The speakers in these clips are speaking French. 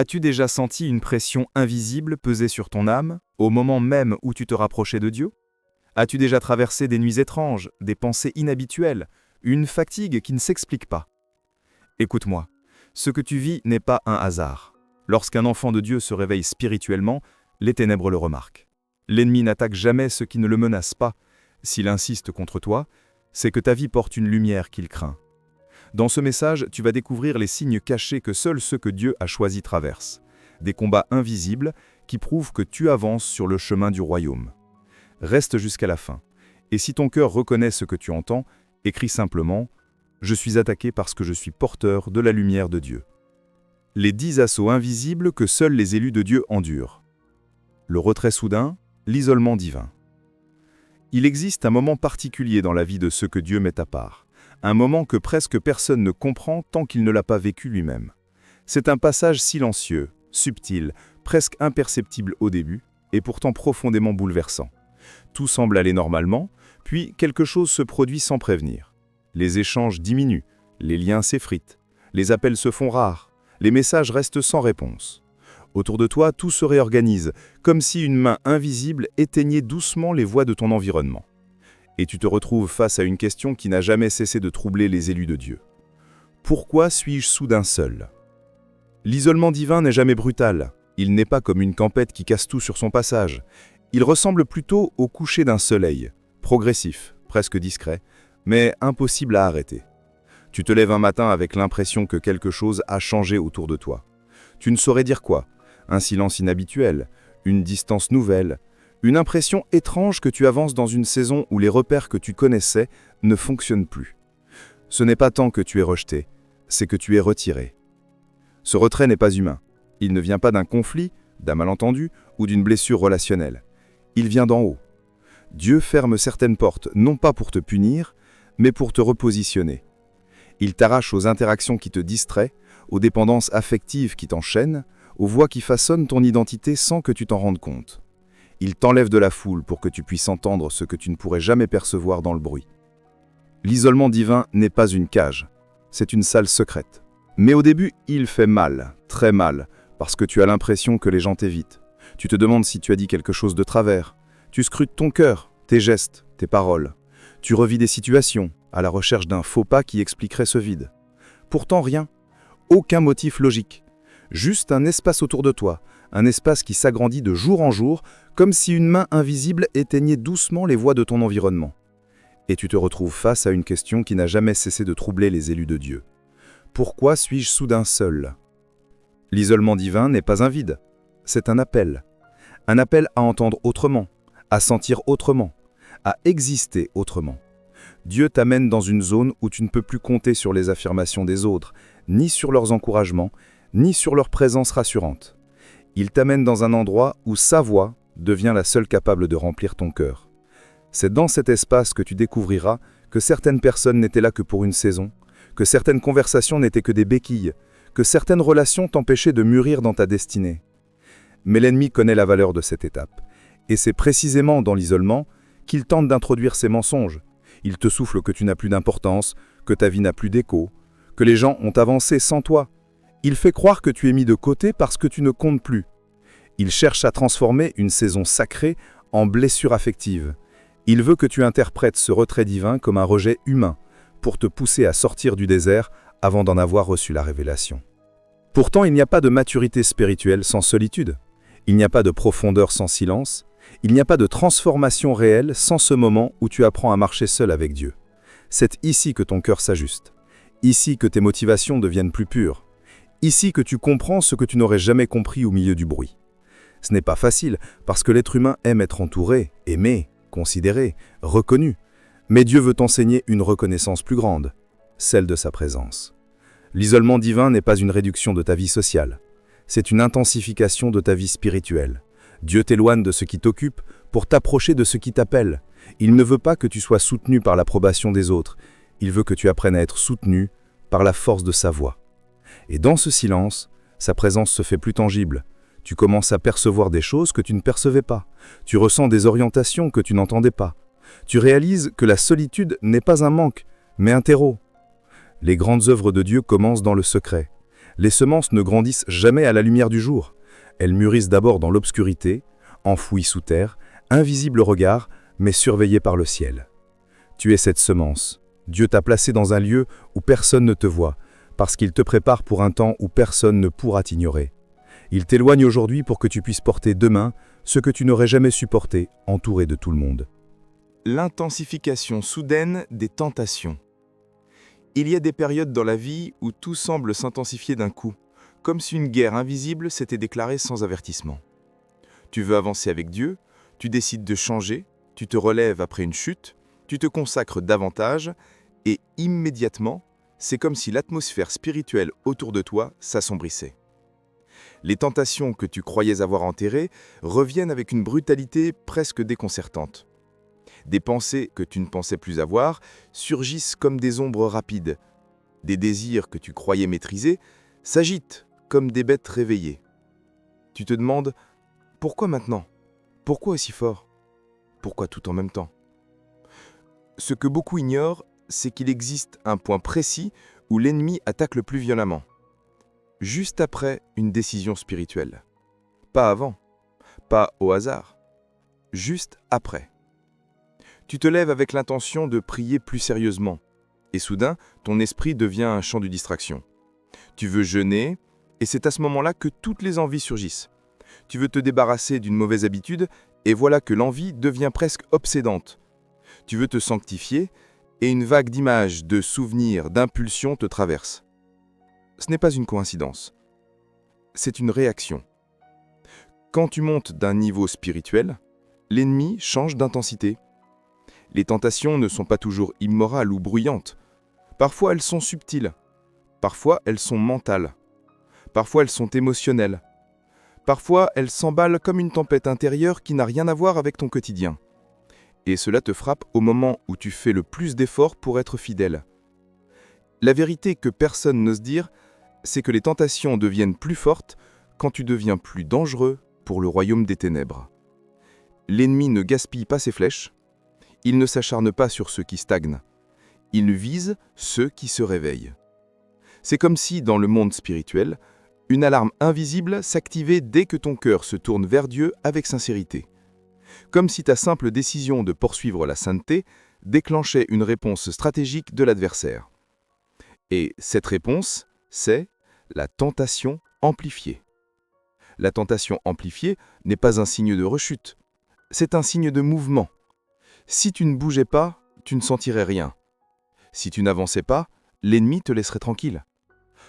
As-tu déjà senti une pression invisible peser sur ton âme, au moment même où tu te rapprochais de Dieu? As-tu déjà traversé des nuits étranges, des pensées inhabituelles, une fatigue qui ne s'explique pas? Écoute-moi, ce que tu vis n'est pas un hasard. Lorsqu'un enfant de Dieu se réveille spirituellement, les ténèbres le remarquent. L'ennemi n'attaque jamais ce qui ne le menace pas. S'il insiste contre toi, c'est que ta vie porte une lumière qu'il craint. Dans ce message, tu vas découvrir les signes cachés que seuls ceux que Dieu a choisis traversent. Des combats invisibles qui prouvent que tu avances sur le chemin du royaume. Reste jusqu'à la fin. Et si ton cœur reconnaît ce que tu entends, écris simplement « Je suis attaqué parce que je suis porteur de la lumière de Dieu ». Les 10 assauts invisibles que seuls les élus de Dieu endurent. Le retrait soudain, l'isolement divin. Il existe un moment particulier dans la vie de ceux que Dieu met à part. Un moment que presque personne ne comprend tant qu'il ne l'a pas vécu lui-même. C'est un passage silencieux, subtil, presque imperceptible au début, et pourtant profondément bouleversant. Tout semble aller normalement, puis quelque chose se produit sans prévenir. Les échanges diminuent, les liens s'effritent, les appels se font rares, les messages restent sans réponse. Autour de toi, tout se réorganise, comme si une main invisible éteignait doucement les voix de ton environnement. Et tu te retrouves face à une question qui n'a jamais cessé de troubler les élus de Dieu. Pourquoi suis-je soudain seul? L'isolement divin n'est jamais brutal. Il n'est pas comme une tempête qui casse tout sur son passage. Il ressemble plutôt au coucher d'un soleil, progressif, presque discret, mais impossible à arrêter. Tu te lèves un matin avec l'impression que quelque chose a changé autour de toi. Tu ne saurais dire quoi. Un silence inhabituel, une distance nouvelle, une impression étrange que tu avances dans une saison où les repères que tu connaissais ne fonctionnent plus. Ce n'est pas tant que tu es rejeté, c'est que tu es retiré. Ce retrait n'est pas humain. Il ne vient pas d'un conflit, d'un malentendu ou d'une blessure relationnelle. Il vient d'en haut. Dieu ferme certaines portes, non pas pour te punir, mais pour te repositionner. Il t'arrache aux interactions qui te distraient, aux dépendances affectives qui t'enchaînent, aux voix qui façonnent ton identité sans que tu t'en rendes compte. Il t'enlève de la foule pour que tu puisses entendre ce que tu ne pourrais jamais percevoir dans le bruit. L'isolement divin n'est pas une cage, c'est une salle secrète. Mais au début, il fait mal, très mal, parce que tu as l'impression que les gens t'évitent. Tu te demandes si tu as dit quelque chose de travers. Tu scrutes ton cœur, tes gestes, tes paroles. Tu revis des situations, à la recherche d'un faux pas qui expliquerait ce vide. Pourtant rien, aucun motif logique. Juste un espace autour de toi, un espace qui s'agrandit de jour en jour, comme si une main invisible éteignait doucement les voix de ton environnement. Et tu te retrouves face à une question qui n'a jamais cessé de troubler les élus de Dieu. Pourquoi suis-je soudain seul? L'isolement divin n'est pas un vide, c'est un appel. Un appel à entendre autrement, à sentir autrement, à exister autrement. Dieu t'amène dans une zone où tu ne peux plus compter sur les affirmations des autres, ni sur leurs encouragements, ni sur leur présence rassurante. Il t'amène dans un endroit où sa voix devient la seule capable de remplir ton cœur. C'est dans cet espace que tu découvriras que certaines personnes n'étaient là que pour une saison, que certaines conversations n'étaient que des béquilles, que certaines relations t'empêchaient de mûrir dans ta destinée. Mais l'ennemi connaît la valeur de cette étape, et c'est précisément dans l'isolement qu'il tente d'introduire ses mensonges. Il te souffle que tu n'as plus d'importance, que ta vie n'a plus d'écho, que les gens ont avancé sans toi. Il fait croire que tu es mis de côté parce que tu ne comptes plus. Il cherche à transformer une saison sacrée en blessure affective. Il veut que tu interprètes ce retrait divin comme un rejet humain pour te pousser à sortir du désert avant d'en avoir reçu la révélation. Pourtant, il n'y a pas de maturité spirituelle sans solitude. Il n'y a pas de profondeur sans silence. Il n'y a pas de transformation réelle sans ce moment où tu apprends à marcher seul avec Dieu. C'est ici que ton cœur s'ajuste. Ici que tes motivations deviennent plus pures. Ici que tu comprends ce que tu n'aurais jamais compris au milieu du bruit. Ce n'est pas facile, parce que l'être humain aime être entouré, aimé, considéré, reconnu. Mais Dieu veut t'enseigner une reconnaissance plus grande, celle de sa présence. L'isolement divin n'est pas une réduction de ta vie sociale. C'est une intensification de ta vie spirituelle. Dieu t'éloigne de ce qui t'occupe pour t'approcher de ce qui t'appelle. Il ne veut pas que tu sois soutenu par l'approbation des autres. Il veut que tu apprennes à être soutenu par la force de sa voix. Et dans ce silence, sa présence se fait plus tangible. Tu commences à percevoir des choses que tu ne percevais pas. Tu ressens des orientations que tu n'entendais pas. Tu réalises que la solitude n'est pas un manque, mais un terreau. Les grandes œuvres de Dieu commencent dans le secret. Les semences ne grandissent jamais à la lumière du jour. Elles mûrissent d'abord dans l'obscurité, enfouies sous terre, invisibles au regard, mais surveillées par le ciel. Tu es cette semence. Dieu t'a placé dans un lieu où personne ne te voit, parce qu'il te prépare pour un temps où personne ne pourra t'ignorer. Il t'éloigne aujourd'hui pour que tu puisses porter demain ce que tu n'aurais jamais supporté, entouré de tout le monde. L'intensification soudaine des tentations. Il y a des périodes dans la vie où tout semble s'intensifier d'un coup, comme si une guerre invisible s'était déclarée sans avertissement. Tu veux avancer avec Dieu, tu décides de changer, tu te relèves après une chute, tu te consacres davantage, et immédiatement, c'est comme si l'atmosphère spirituelle autour de toi s'assombrissait. Les tentations que tu croyais avoir enterrées reviennent avec une brutalité presque déconcertante. Des pensées que tu ne pensais plus avoir surgissent comme des ombres rapides. Des désirs que tu croyais maîtriser s'agitent comme des bêtes réveillées. Tu te demandes « Pourquoi maintenant ? Pourquoi aussi fort ? Pourquoi tout en même temps ?» Ce que beaucoup ignorent, c'est qu'il existe un point précis où l'ennemi attaque le plus violemment. Juste après une décision spirituelle. Pas avant, pas au hasard. Juste après. Tu te lèves avec l'intention de prier plus sérieusement, et soudain, ton esprit devient un champ de distraction. Tu veux jeûner, et c'est à ce moment-là que toutes les envies surgissent. Tu veux te débarrasser d'une mauvaise habitude, et voilà que l'envie devient presque obsédante. Tu veux te sanctifier, et une vague d'images, de souvenirs, d'impulsions te traverse. Ce n'est pas une coïncidence. C'est une réaction. Quand tu montes d'un niveau spirituel, l'ennemi change d'intensité. Les tentations ne sont pas toujours immorales ou bruyantes. Parfois elles sont subtiles. Parfois elles sont mentales. Parfois elles sont émotionnelles. Parfois elles s'emballent comme une tempête intérieure qui n'a rien à voir avec ton quotidien. Et cela te frappe au moment où tu fais le plus d'efforts pour être fidèle. La vérité que personne n'ose dire, c'est que les tentations deviennent plus fortes quand tu deviens plus dangereux pour le royaume des ténèbres. L'ennemi ne gaspille pas ses flèches. Il ne s'acharne pas sur ceux qui stagnent. Il vise ceux qui se réveillent. C'est comme si, dans le monde spirituel, une alarme invisible s'activait dès que ton cœur se tourne vers Dieu avec sincérité. Comme si ta simple décision de poursuivre la sainteté déclenchait une réponse stratégique de l'adversaire. Et cette réponse, c'est la tentation amplifiée. La tentation amplifiée n'est pas un signe de rechute, c'est un signe de mouvement. Si tu ne bougeais pas, tu ne sentirais rien. Si tu n'avançais pas, l'ennemi te laisserait tranquille.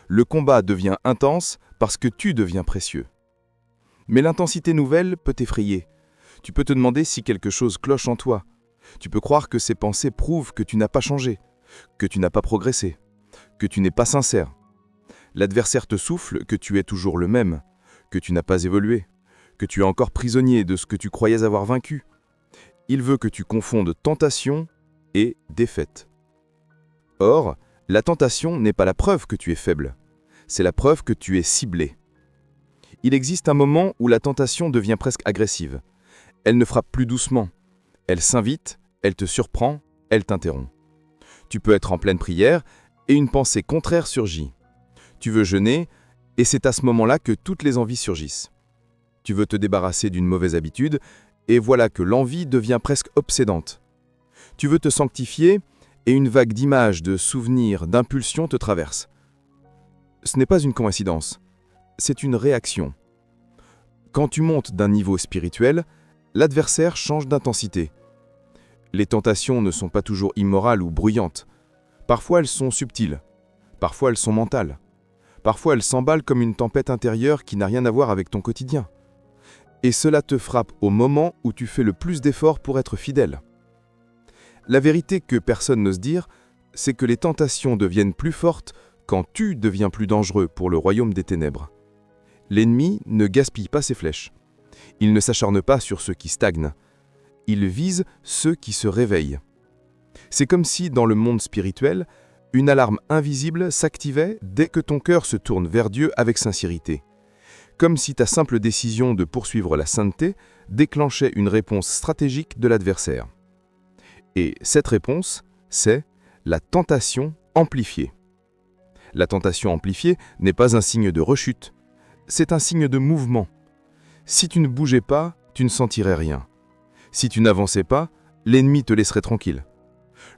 Le combat devient intense parce que tu deviens précieux. Mais l'intensité nouvelle peut t'effrayer. Tu peux te demander si quelque chose cloche en toi. Tu peux croire que ces pensées prouvent que tu n'as pas changé, que tu n'as pas progressé, que tu n'es pas sincère. L'adversaire te souffle que tu es toujours le même, que tu n'as pas évolué, que tu es encore prisonnier de ce que tu croyais avoir vaincu. Il veut que tu confondes tentation et défaite. Or, la tentation n'est pas la preuve que tu es faible, c'est la preuve que tu es ciblé. Il existe un moment où la tentation devient presque agressive. Elle ne frappe plus doucement. Elle s'invite, elle te surprend, elle t'interrompt. Tu peux être en pleine prière et une pensée contraire surgit. Tu veux jeûner et c'est à ce moment-là que toutes les envies surgissent. Tu veux te débarrasser d'une mauvaise habitude et voilà que l'envie devient presque obsédante. Tu veux te sanctifier et une vague d'images, de souvenirs, d'impulsions te traverse. Ce n'est pas une coïncidence, c'est une réaction. Quand tu montes d'un niveau spirituel, l'adversaire change d'intensité. Les tentations ne sont pas toujours immorales ou bruyantes. Parfois elles sont subtiles, parfois elles sont mentales. Parfois elles s'emballent comme une tempête intérieure qui n'a rien à voir avec ton quotidien. Et cela te frappe au moment où tu fais le plus d'efforts pour être fidèle. La vérité que personne n'ose dire, c'est que les tentations deviennent plus fortes quand tu deviens plus dangereux pour le royaume des ténèbres. L'ennemi ne gaspille pas ses flèches. Il ne s'acharne pas sur ceux qui stagnent. Il vise ceux qui se réveillent. C'est comme si, dans le monde spirituel, une alarme invisible s'activait dès que ton cœur se tourne vers Dieu avec sincérité. Comme si ta simple décision de poursuivre la sainteté déclenchait une réponse stratégique de l'adversaire. Et cette réponse, c'est la tentation amplifiée. La tentation amplifiée n'est pas un signe de rechute, c'est un signe de mouvement. Si tu ne bougeais pas, tu ne sentirais rien. Si tu n'avançais pas, l'ennemi te laisserait tranquille.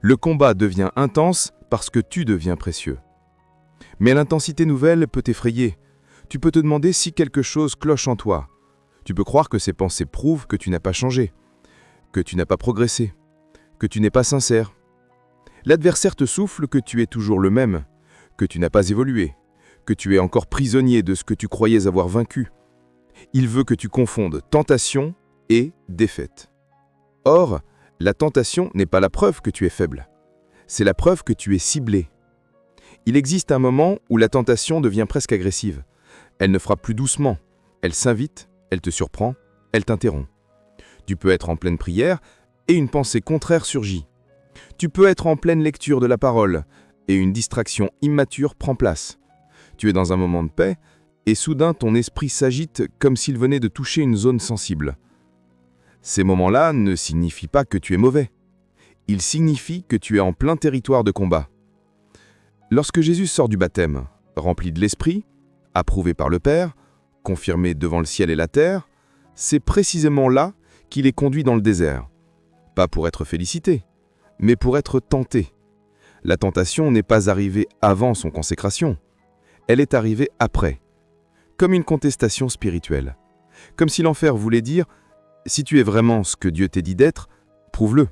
Le combat devient intense parce que tu deviens précieux. Mais l'intensité nouvelle peut t'effrayer. Tu peux te demander si quelque chose cloche en toi. Tu peux croire que ces pensées prouvent que tu n'as pas changé, que tu n'as pas progressé, que tu n'es pas sincère. L'adversaire te souffle que tu es toujours le même, que tu n'as pas évolué, que tu es encore prisonnier de ce que tu croyais avoir vaincu. Il veut que tu confondes tentation et défaite. Or, la tentation n'est pas la preuve que tu es faible, c'est la preuve que tu es ciblé. Il existe un moment où la tentation devient presque agressive. Elle ne frappe plus doucement, elle s'invite, elle te surprend, elle t'interrompt. Tu peux être en pleine prière et une pensée contraire surgit. Tu peux être en pleine lecture de la parole et une distraction immature prend place. Tu es dans un moment de paix et soudain ton esprit s'agite comme s'il venait de toucher une zone sensible. Ces moments-là ne signifient pas que tu es mauvais. Ils signifient que tu es en plein territoire de combat. Lorsque Jésus sort du baptême, rempli de l'Esprit, approuvé par le Père, confirmé devant le ciel et la terre, c'est précisément là qu'il est conduit dans le désert. Pas pour être félicité, mais pour être tenté. La tentation n'est pas arrivée avant son consécration, elle est arrivée après, comme une contestation spirituelle. Comme si l'enfer voulait dire « Si tu es vraiment ce que Dieu t'ait dit d'être, prouve-le ».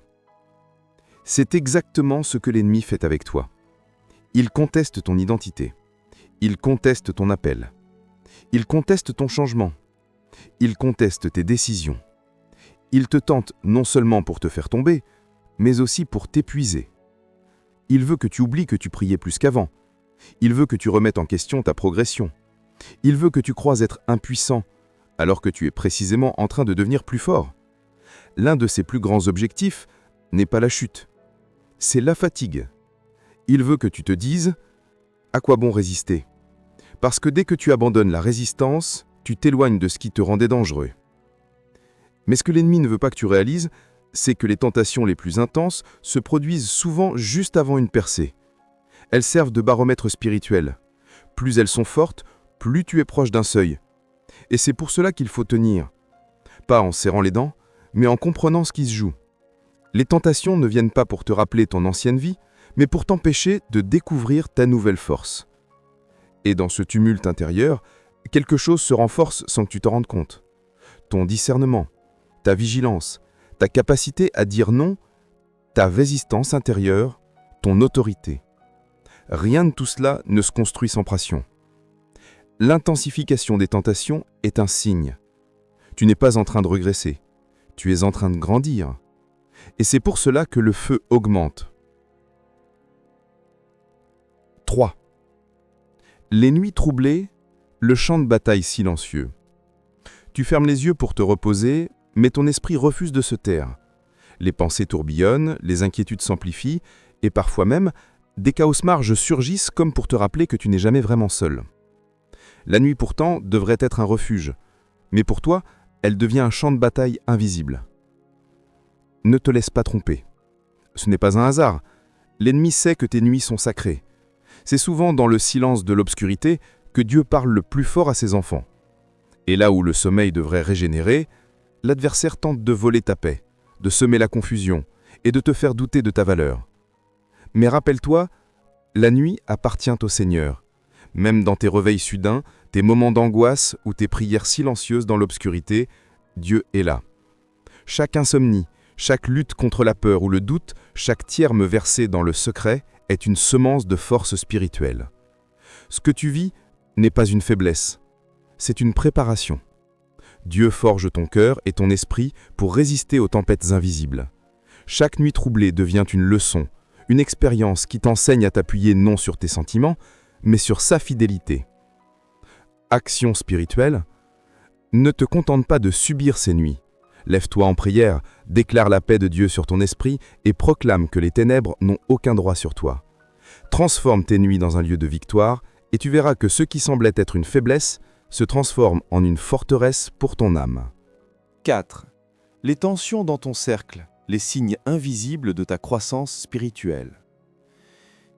C'est exactement ce que l'ennemi fait avec toi. Il conteste ton identité. Il conteste ton appel. Il conteste ton changement. Il conteste tes décisions. Il te tente non seulement pour te faire tomber, mais aussi pour t'épuiser. Il veut que tu oublies que tu priais plus qu'avant. Il veut que tu remettes en question ta progression. Il veut que tu croies être impuissant, alors que tu es précisément en train de devenir plus fort. L'un de ses plus grands objectifs n'est pas la chute, c'est la fatigue. Il veut que tu te dises « À quoi bon résister ?» Parce que dès que tu abandonnes la résistance, tu t'éloignes de ce qui te rendait dangereux. Mais ce que l'ennemi ne veut pas que tu réalises, c'est que les tentations les plus intenses se produisent souvent juste avant une percée. Elles servent de baromètre spirituel. Plus elles sont fortes, plus tu es proche d'un seuil. Et c'est pour cela qu'il faut tenir. Pas en serrant les dents, mais en comprenant ce qui se joue. Les tentations ne viennent pas pour te rappeler ton ancienne vie, mais pour t'empêcher de découvrir ta nouvelle force. Et dans ce tumulte intérieur, quelque chose se renforce sans que tu t'en rendes compte. Ton discernement, ta vigilance, ta capacité à dire non, ta résistance intérieure, ton autorité. Rien de tout cela ne se construit sans pression. L'intensification des tentations est un signe. Tu n'es pas en train de régresser, tu es en train de grandir. Et c'est pour cela que le feu augmente. 3. Les nuits troublées, le champ de bataille silencieux. Tu fermes les yeux pour te reposer, mais ton esprit refuse de se taire. Les pensées tourbillonnent, les inquiétudes s'amplifient, et parfois même, des chaos-marges surgissent comme pour te rappeler que tu n'es jamais vraiment seul. La nuit pourtant devrait être un refuge, mais pour toi, elle devient un champ de bataille invisible. Ne te laisse pas tromper. Ce n'est pas un hasard. L'ennemi sait que tes nuits sont sacrées. C'est souvent dans le silence de l'obscurité que Dieu parle le plus fort à ses enfants. Et là où le sommeil devrait régénérer, l'adversaire tente de voler ta paix, de semer la confusion et de te faire douter de ta valeur. Mais rappelle-toi, la nuit appartient au Seigneur. Même dans tes réveils soudains, tes moments d'angoisse ou tes prières silencieuses dans l'obscurité, Dieu est là. Chaque insomnie, chaque lutte contre la peur ou le doute, chaque tierme versé dans le secret est une semence de force spirituelle. Ce que tu vis n'est pas une faiblesse, c'est une préparation. Dieu forge ton cœur et ton esprit pour résister aux tempêtes invisibles. Chaque nuit troublée devient une leçon, une expérience qui t'enseigne à t'appuyer non sur tes sentiments, mais sur sa fidélité. Action spirituelle, ne te contente pas de subir ces nuits. Lève-toi en prière, déclare la paix de Dieu sur ton esprit et proclame que les ténèbres n'ont aucun droit sur toi. Transforme tes nuits dans un lieu de victoire et tu verras que ce qui semblait être une faiblesse se transforme en une forteresse pour ton âme. 4. Les tensions dans ton cercle, les signes invisibles de ta croissance spirituelle.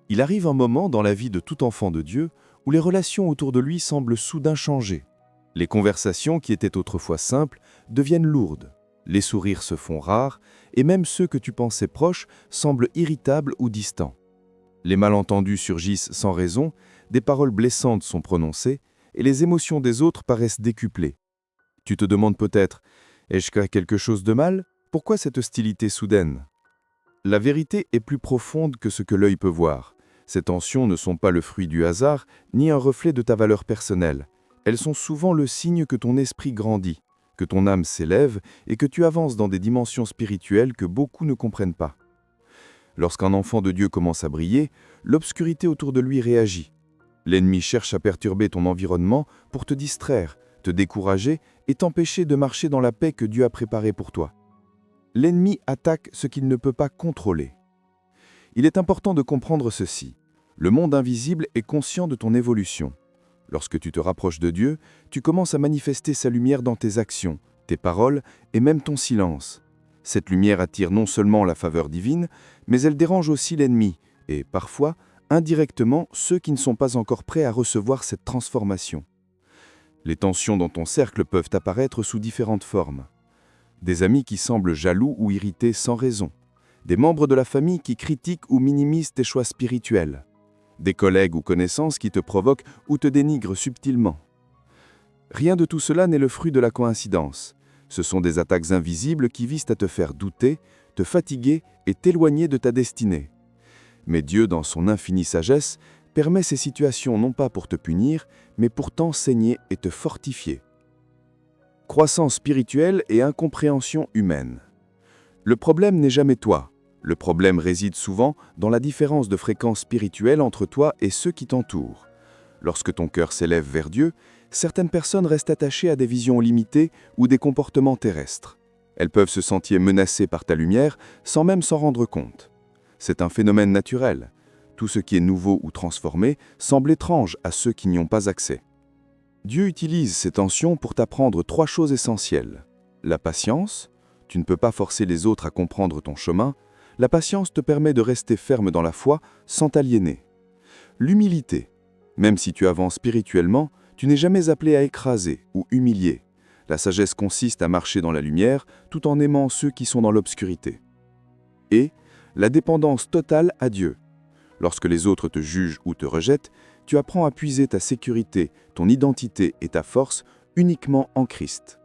Il arrive un moment dans la vie de tout enfant de Dieu où les relations autour de lui semblent soudain changer. Les conversations qui étaient autrefois simples deviennent lourdes. Les sourires se font rares et même ceux que tu pensais proches semblent irritables ou distants. Les malentendus surgissent sans raison, des paroles blessantes sont prononcées et les émotions des autres paraissent décuplées. Tu te demandes peut-être, ai-je fait quelque chose de mal? Pourquoi cette hostilité soudaine? La vérité est plus profonde que ce que l'œil peut voir. Ces tensions ne sont pas le fruit du hasard, ni un reflet de ta valeur personnelle. Elles sont souvent le signe que ton esprit grandit, que ton âme s'élève et que tu avances dans des dimensions spirituelles que beaucoup ne comprennent pas. Lorsqu'un enfant de Dieu commence à briller, l'obscurité autour de lui réagit. L'ennemi cherche à perturber ton environnement pour te distraire, te décourager et t'empêcher de marcher dans la paix que Dieu a préparée pour toi. L'ennemi attaque ce qu'il ne peut pas contrôler. Il est important de comprendre ceci. Le monde invisible est conscient de ton évolution. Lorsque tu te rapproches de Dieu, tu commences à manifester sa lumière dans tes actions, tes paroles et même ton silence. Cette lumière attire non seulement la faveur divine, mais elle dérange aussi l'ennemi et, parfois, indirectement, ceux qui ne sont pas encore prêts à recevoir cette transformation. Les tensions dans ton cercle peuvent apparaître sous différentes formes. Des amis qui semblent jaloux ou irrités sans raison. Des membres de la famille qui critiquent ou minimisent tes choix spirituels. Des collègues ou connaissances qui te provoquent ou te dénigrent subtilement. Rien de tout cela n'est le fruit de la coïncidence. Ce sont des attaques invisibles qui visent à te faire douter, te fatiguer et t'éloigner de ta destinée. Mais Dieu, dans son infinie sagesse, permet ces situations non pas pour te punir, mais pour t'enseigner et te fortifier. Croissance spirituelle et incompréhension humaine. Le problème n'est jamais toi. Le problème réside souvent dans la différence de fréquence spirituelle entre toi et ceux qui t'entourent. Lorsque ton cœur s'élève vers Dieu, certaines personnes restent attachées à des visions limitées ou des comportements terrestres. Elles peuvent se sentir menacées par ta lumière sans même s'en rendre compte. C'est un phénomène naturel. Tout ce qui est nouveau ou transformé semble étrange à ceux qui n'y ont pas accès. Dieu utilise ces tensions pour t'apprendre 3 choses essentielles. La patience, tu ne peux pas forcer les autres à comprendre ton chemin. La patience te permet de rester ferme dans la foi sans t'aliéner. L'humilité, même si tu avances spirituellement, tu n'es jamais appelé à écraser ou humilier. La sagesse consiste à marcher dans la lumière tout en aimant ceux qui sont dans l'obscurité. Et la dépendance totale à Dieu. Lorsque les autres te jugent ou te rejettent, tu apprends à puiser ta sécurité, ton identité et ta force uniquement en Christ.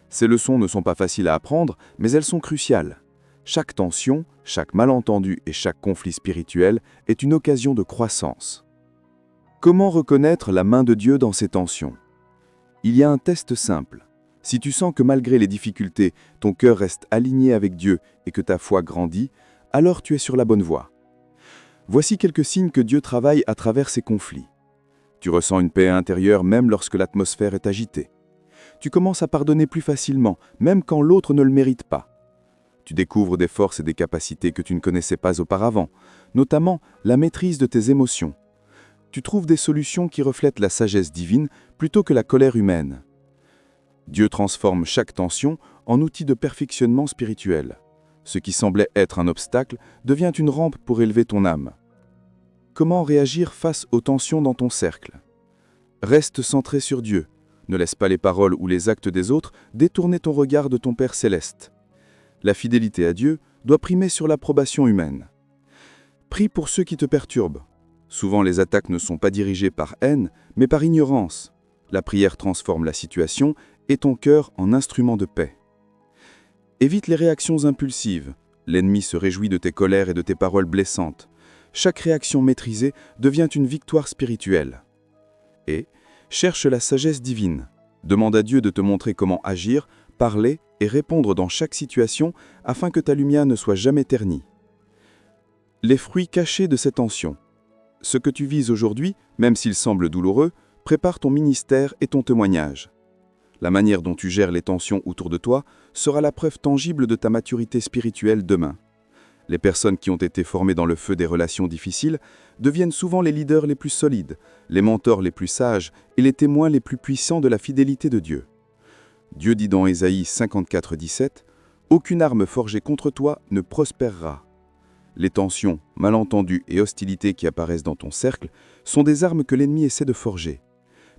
Ces leçons ne sont pas faciles à apprendre, mais elles sont cruciales. Chaque tension, chaque malentendu et chaque conflit spirituel est une occasion de croissance. Comment reconnaître la main de Dieu dans ces tensions? Il y a un test simple. Si tu sens que malgré les difficultés, ton cœur reste aligné avec Dieu et que ta foi grandit, alors tu es sur la bonne voie. Voici quelques signes que Dieu travaille à travers ces conflits. Tu ressens une paix intérieure même lorsque l'atmosphère est agitée. Tu commences à pardonner plus facilement, même quand l'autre ne le mérite pas. Tu découvres des forces et des capacités que tu ne connaissais pas auparavant, notamment la maîtrise de tes émotions. Tu trouves des solutions qui reflètent la sagesse divine plutôt que la colère humaine. Dieu transforme chaque tension en outil de perfectionnement spirituel. Ce qui semblait être un obstacle devient une rampe pour élever ton âme. Comment réagir face aux tensions dans ton cercle? Reste centré sur Dieu. Ne laisse pas les paroles ou les actes des autres détourner ton regard de ton Père céleste. La fidélité à Dieu doit primer sur l'approbation humaine. Prie pour ceux qui te perturbent. Souvent, les attaques ne sont pas dirigées par haine, mais par ignorance. La prière transforme la situation et ton cœur en instrument de paix. Évite les réactions impulsives. L'ennemi se réjouit de tes colères et de tes paroles blessantes. Chaque réaction maîtrisée devient une victoire spirituelle. Et cherche la sagesse divine. Demande à Dieu de te montrer comment agir, parler et répondre dans chaque situation afin que ta lumière ne soit jamais ternie. Les fruits cachés de ces tensions. Ce que tu vises aujourd'hui, même s'il semble douloureux, prépare ton ministère et ton témoignage. La manière dont tu gères les tensions autour de toi sera la preuve tangible de ta maturité spirituelle demain. Les personnes qui ont été formées dans le feu des relations difficiles deviennent souvent les leaders les plus solides, les mentors les plus sages et les témoins les plus puissants de la fidélité de Dieu. Dieu dit dans Ésaïe 54, 17 « Aucune arme forgée contre toi ne prospérera. » Les tensions, malentendus et hostilités qui apparaissent dans ton cercle sont des armes que l'ennemi essaie de forger.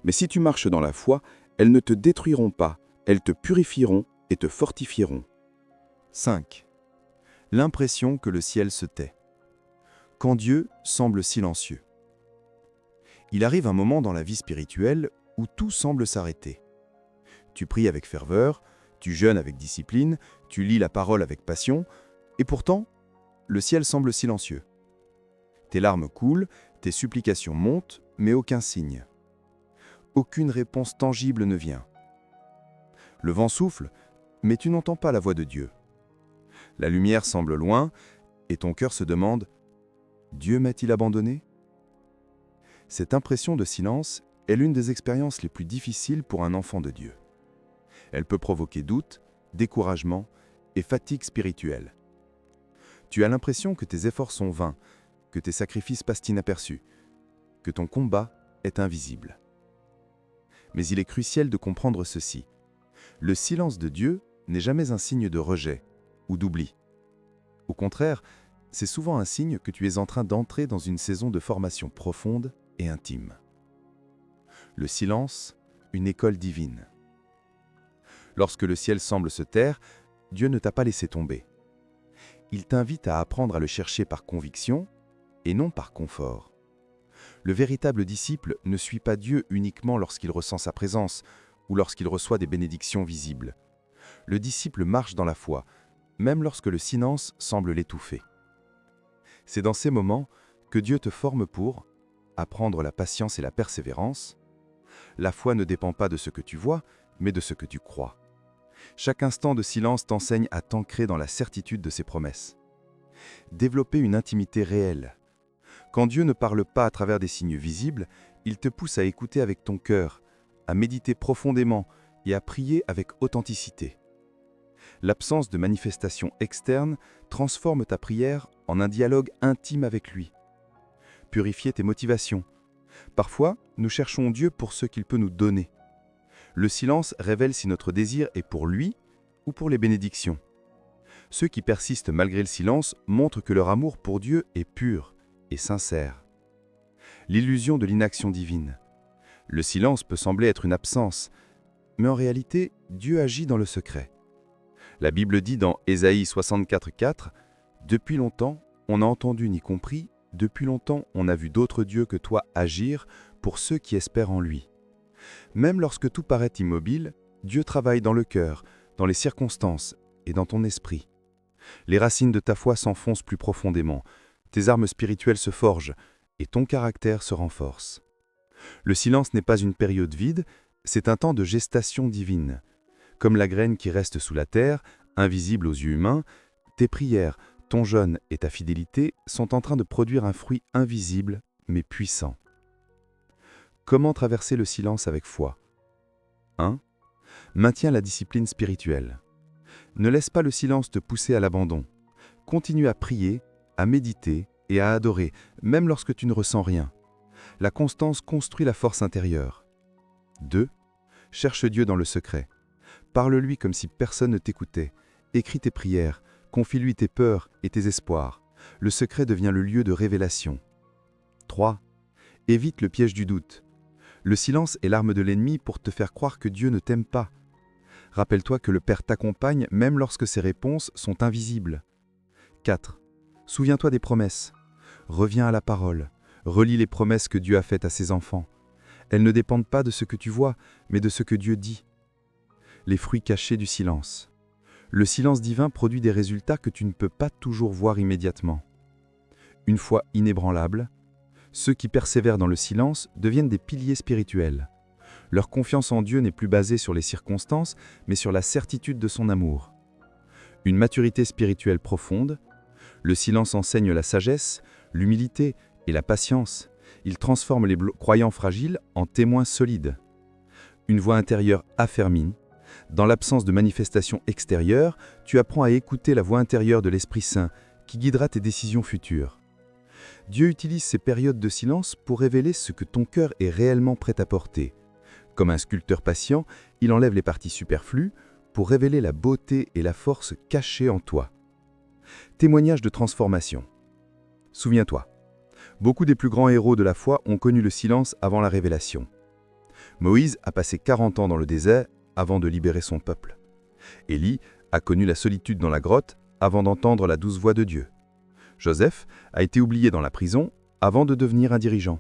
Mais si tu marches dans la foi, elles ne te détruiront pas, elles te purifieront et te fortifieront. 5. L'impression que le ciel se tait. Quand Dieu semble silencieux. Il arrive un moment dans la vie spirituelle où tout semble s'arrêter. Tu pries avec ferveur, tu jeûnes avec discipline, tu lis la parole avec passion, et pourtant, le ciel semble silencieux. Tes larmes coulent, tes supplications montent, mais aucun signe. Aucune réponse tangible ne vient. Le vent souffle, mais tu n'entends pas la voix de Dieu. La lumière semble loin, et ton cœur se demande « Dieu m'a-t-il abandonné ?» Cette impression de silence est l'une des expériences les plus difficiles pour un enfant de Dieu. Elle peut provoquer doute, découragement et fatigue spirituelle. Tu as l'impression que tes efforts sont vains, que tes sacrifices passent inaperçus, que ton combat est invisible. Mais il est crucial de comprendre ceci. Le silence de Dieu n'est jamais un signe de rejet ou d'oubli. Au contraire, c'est souvent un signe que tu es en train d'entrer dans une saison de formation profonde et intime. Le silence, une école divine. Lorsque le ciel semble se taire, Dieu ne t'a pas laissé tomber. Il t'invite à apprendre à le chercher par conviction et non par confort. Le véritable disciple ne suit pas Dieu uniquement lorsqu'il ressent sa présence ou lorsqu'il reçoit des bénédictions visibles. Le disciple marche dans la foi, même lorsque le silence semble l'étouffer. C'est dans ces moments que Dieu te forme pour apprendre la patience et la persévérance. La foi ne dépend pas de ce que tu vois, mais de ce que tu crois. Chaque instant de silence t'enseigne à t'ancrer dans la certitude de ses promesses. Développer une intimité réelle. Quand Dieu ne parle pas à travers des signes visibles, il te pousse à écouter avec ton cœur, à méditer profondément et à prier avec authenticité. L'absence de manifestation externe transforme ta prière en un dialogue intime avec lui. Purifier tes motivations. Parfois, nous cherchons Dieu pour ce qu'il peut nous donner. Le silence révèle si notre désir est pour lui ou pour les bénédictions. Ceux qui persistent malgré le silence montrent que leur amour pour Dieu est pur et sincère. L'illusion de l'inaction divine. Le silence peut sembler être une absence, mais en réalité, Dieu agit dans le secret. La Bible dit dans Ésaïe 64,4 « Depuis longtemps, on n'a entendu ni compris, depuis longtemps on a vu d'autres dieux que toi agir pour ceux qui espèrent en lui. » Même lorsque tout paraît immobile, Dieu travaille dans le cœur, dans les circonstances et dans ton esprit. Les racines de ta foi s'enfoncent plus profondément, tes armes spirituelles se forgent et ton caractère se renforce. Le silence n'est pas une période vide, c'est un temps de gestation divine. Comme la graine qui reste sous la terre, invisible aux yeux humains, tes prières, ton jeûne et ta fidélité sont en train de produire un fruit invisible mais puissant. Comment traverser le silence avec foi ? 1. Maintiens la discipline spirituelle. Ne laisse pas le silence te pousser à l'abandon. Continue à prier, à méditer et à adorer, même lorsque tu ne ressens rien. La constance construit la force intérieure. 2. Cherche Dieu dans le secret. Parle-lui comme si personne ne t'écoutait. Écris tes prières, confie-lui tes peurs et tes espoirs. Le secret devient le lieu de révélation. 3. Évite le piège du doute. Le silence est l'arme de l'ennemi pour te faire croire que Dieu ne t'aime pas. Rappelle-toi que le Père t'accompagne même lorsque ses réponses sont invisibles. 4. Souviens-toi des promesses. Reviens à la parole. Relis les promesses que Dieu a faites à ses enfants. Elles ne dépendent pas de ce que tu vois, mais de ce que Dieu dit. Les fruits cachés du silence. Le silence divin produit des résultats que tu ne peux pas toujours voir immédiatement. Une foi inébranlable, ceux qui persévèrent dans le silence deviennent des piliers spirituels. Leur confiance en Dieu n'est plus basée sur les circonstances, mais sur la certitude de son amour. Une maturité spirituelle profonde, le silence enseigne la sagesse, l'humilité et la patience. Il transforme les croyants fragiles en témoins solides. Une voix intérieure affermie. Dans l'absence de manifestations extérieures, tu apprends à écouter la voix intérieure de l'Esprit Saint qui guidera tes décisions futures. Dieu utilise ces périodes de silence pour révéler ce que ton cœur est réellement prêt à porter. Comme un sculpteur patient, il enlève les parties superflues pour révéler la beauté et la force cachées en toi. Témoignage de transformation. Souviens-toi, beaucoup des plus grands héros de la foi ont connu le silence avant la révélation. Moïse a passé 40 ans dans le désert avant de libérer son peuple. Élie a connu la solitude dans la grotte avant d'entendre la douce voix de Dieu. Joseph a été oublié dans la prison avant de devenir un dirigeant.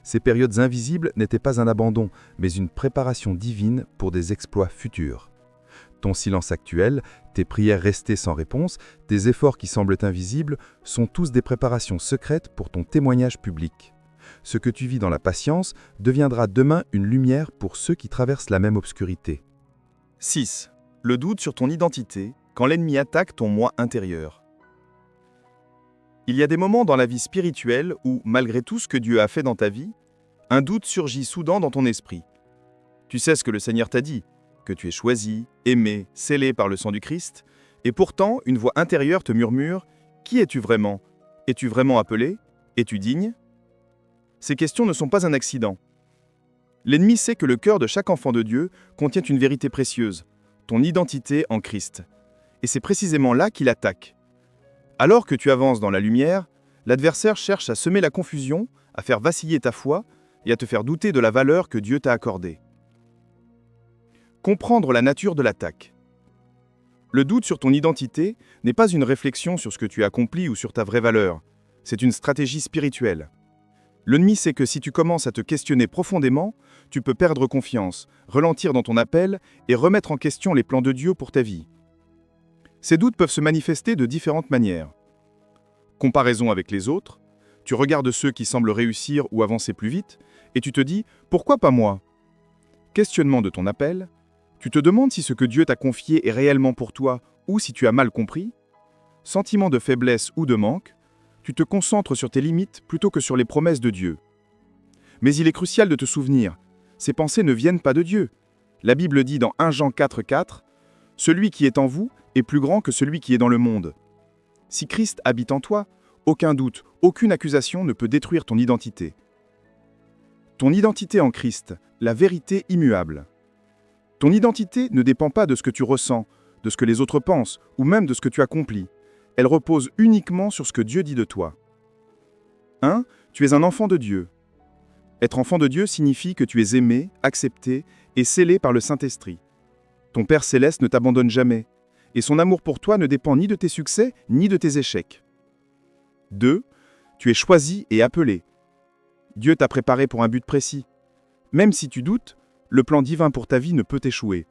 Ces périodes invisibles n'étaient pas un abandon, mais une préparation divine pour des exploits futurs. Ton silence actuel, tes prières restées sans réponse, tes efforts qui semblent invisibles, sont tous des préparations secrètes pour ton témoignage public. Ce que tu vis dans la patience deviendra demain une lumière pour ceux qui traversent la même obscurité. 6. Le doute sur ton identité quand l'ennemi attaque ton moi intérieur. Il y a des moments dans la vie spirituelle où, malgré tout ce que Dieu a fait dans ta vie, un doute surgit soudain dans ton esprit. Tu sais ce que le Seigneur t'a dit, que tu es choisi, aimé, scellé par le sang du Christ, et pourtant une voix intérieure te murmure « Qui es-tu vraiment ? Es-tu vraiment appelé ? Es-tu digne ?» Ces questions ne sont pas un accident. L'ennemi sait que le cœur de chaque enfant de Dieu contient une vérité précieuse, ton identité en Christ. Et c'est précisément là qu'il attaque. Alors que tu avances dans la lumière, l'adversaire cherche à semer la confusion, à faire vaciller ta foi et à te faire douter de la valeur que Dieu t'a accordée. Comprendre la nature de l'attaque. Le doute sur ton identité n'est pas une réflexion sur ce que tu accomplis ou sur ta vraie valeur. C'est une stratégie spirituelle. L'ennemi sait que si tu commences à te questionner profondément, tu peux perdre confiance, ralentir dans ton appel et remettre en question les plans de Dieu pour ta vie. Ces doutes peuvent se manifester de différentes manières. Comparaison avec les autres, tu regardes ceux qui semblent réussir ou avancer plus vite, et tu te dis « Pourquoi pas moi ?» Questionnement de ton appel, tu te demandes si ce que Dieu t'a confié est réellement pour toi ou si tu as mal compris. Sentiment de faiblesse ou de manque, tu te concentres sur tes limites plutôt que sur les promesses de Dieu. Mais il est crucial de te souvenir, ces pensées ne viennent pas de Dieu. La Bible dit dans 1 Jean 4,4 « Celui qui est en vous est plus grand que celui qui est dans le monde. » Si Christ habite en toi, aucun doute, aucune accusation ne peut détruire ton identité. Ton identité en Christ, la vérité immuable. Ton identité ne dépend pas de ce que tu ressens, de ce que les autres pensent, ou même de ce que tu accomplis. Elle repose uniquement sur ce que Dieu dit de toi. 1. Tu es un enfant de Dieu. Être enfant de Dieu signifie que tu es aimé, accepté et scellé par le Saint-Esprit. Ton Père céleste ne t'abandonne jamais, et son amour pour toi ne dépend ni de tes succès, ni de tes échecs. 2. Tu es choisi et appelé. Dieu t'a préparé pour un but précis. Même si tu doutes, le plan divin pour ta vie ne peut échouer.